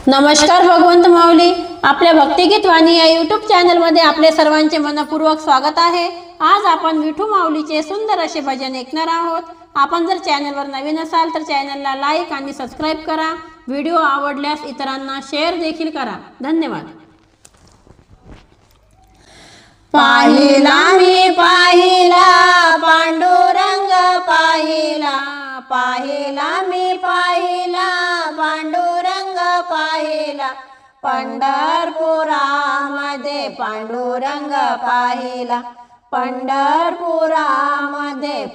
नमस्कार भगवंत माऊली, आपल्या भक्तिगीत वाणी या यूट्यूब चॅनलमध्ये आपले सर्वांचे मनपूर्वक स्वागत आहे। आज आपण विठू माऊलीचे सुंदर असे भजन ऐकणार आहोत। आपण जर चॅनलवर नवीन असाल तर चॅनलला लाईक आणि सबस्क्राईब करा। व्हिडिओ आवडल्यास इतरांना शेअर देखील करा। धन्यवाद। पाहिला मी पाहिला पांडुरंग पाहिला, पाहिला मी पाहिला पांडुरंग पाहिला, पंढरपुरामध्ये पांडुरंग पाहिला, पंढरपुरामध्ये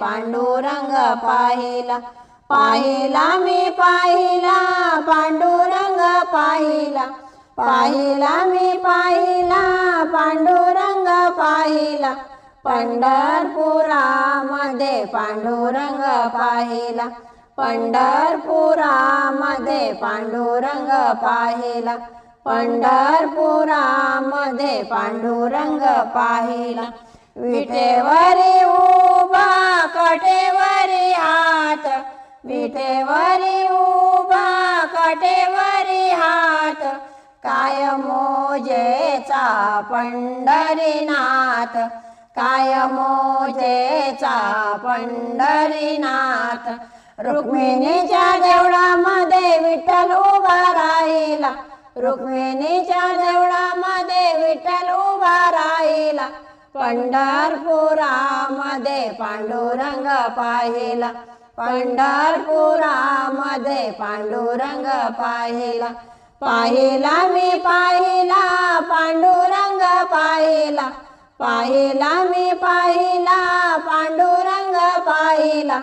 पांडुरंग पाहिला, पाहिला मी पाहिला पांडुरंग पाहिला, पाहिला मी पाहिला पांडुरंग पाहिला, पंढरपुरामध्ये पांडुरंग पाहिला, पंढरपुरामध्ये पांडुरंग पाहिला, पंढरपुरामध्ये पांडुरंग पाहिला, विटेवरी उभा कटेवरी हात, विटेवरी उभा कटेवरी हात, काय मोजेचा पंढरीनाथ, काय मोजेचा पंढरीनाथ, रुक्मिणीच्या देवळामध्ये विठ्ठल उभा राहिला, रुक्मिणीच्या देवळामध्ये विठ्ठल उभा राहिला, पंढरपुरामध्ये पांडुरंग पाहिला, पंढरपुरामध्ये पांडुरंग पाहिला, पाहिला मी पाहिला पांडुरंग पाहिला, पाहिला मी पाहिला पांडुरंग पाहिला,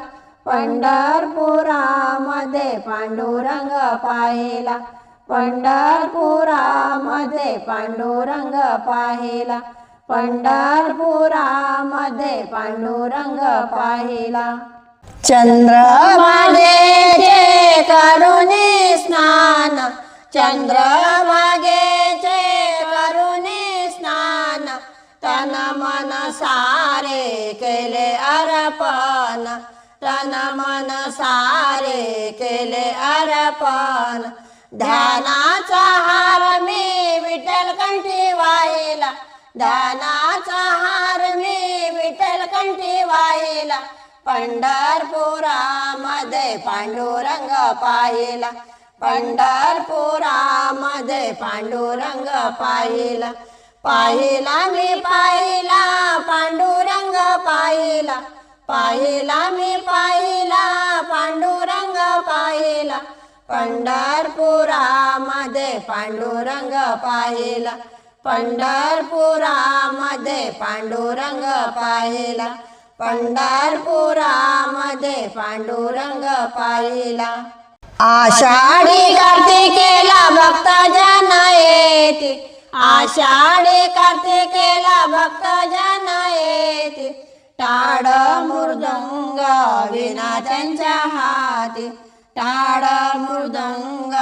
पंढरपुरामध्ये पांडुरंग पाहिला, पंढरपुरामध्ये पांडुरंग पाहिला, पंढरपुरामध्ये पांडुरंग पाहिला, चंद्रभागेचे करुणी स्नान, चंद्रभागेचे करुणी स्नान, तन मन सारे केले अर्पण, तन मन सारे केले अर्पण, ध्यानाचा हार मी विठ्ठल कंठी वाहिला, ध्यानाचा हार मी विठ्ठल कंठी वाहिला, पंढरपुरामध्ये पांडुरंग पाहिला, पंढरपुरामध्ये पांडुरंग पाहिला, पाहिला मी पाहिला पांडुरंग पाहिला, पाहिला मी पाहिला पांडुरंग पाहिला, पंढरपुरामध्ये पांडुरंग पाहिला, पंढरपुरामध्ये पांडुरंग पाहिला, पंढरपुरामध्ये पांडुरंग पाहिला, आषाढी कार्तिकेला भक्त जन येती, आषाढी कार्तिकेला भक्त जन येती, टाळ मृदंग विना त्यांच्या हाती, टाळ मृदंग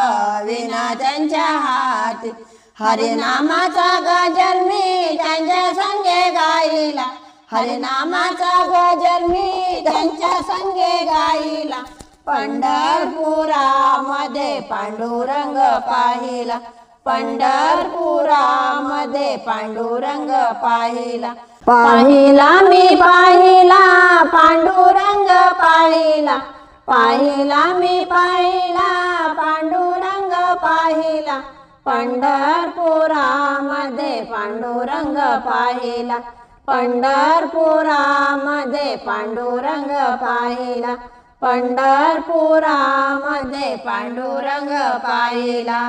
विना त्यांच्या हाती, हरिनामाचा गजर मी त्यांच्या संगे गाईला, हरिनामाचा गजर मी त्यांच्या संगे गाईला, पंढरपुरामध्ये पांडुरंग पाहिला, पंढरपुरामध्ये पांडुरंग पाहिला, पाहिला मी पाहिला पांडुरंग पाहिला, पाहिला मी पाहिला पांडुरंग पाहिला, पंढरपुरामध्ये पांडुरंग पाहिला, पंढरपुरामध्ये पांडुरंग पाहिला, पंढरपुरामध्ये पांडुरंग पाहिला।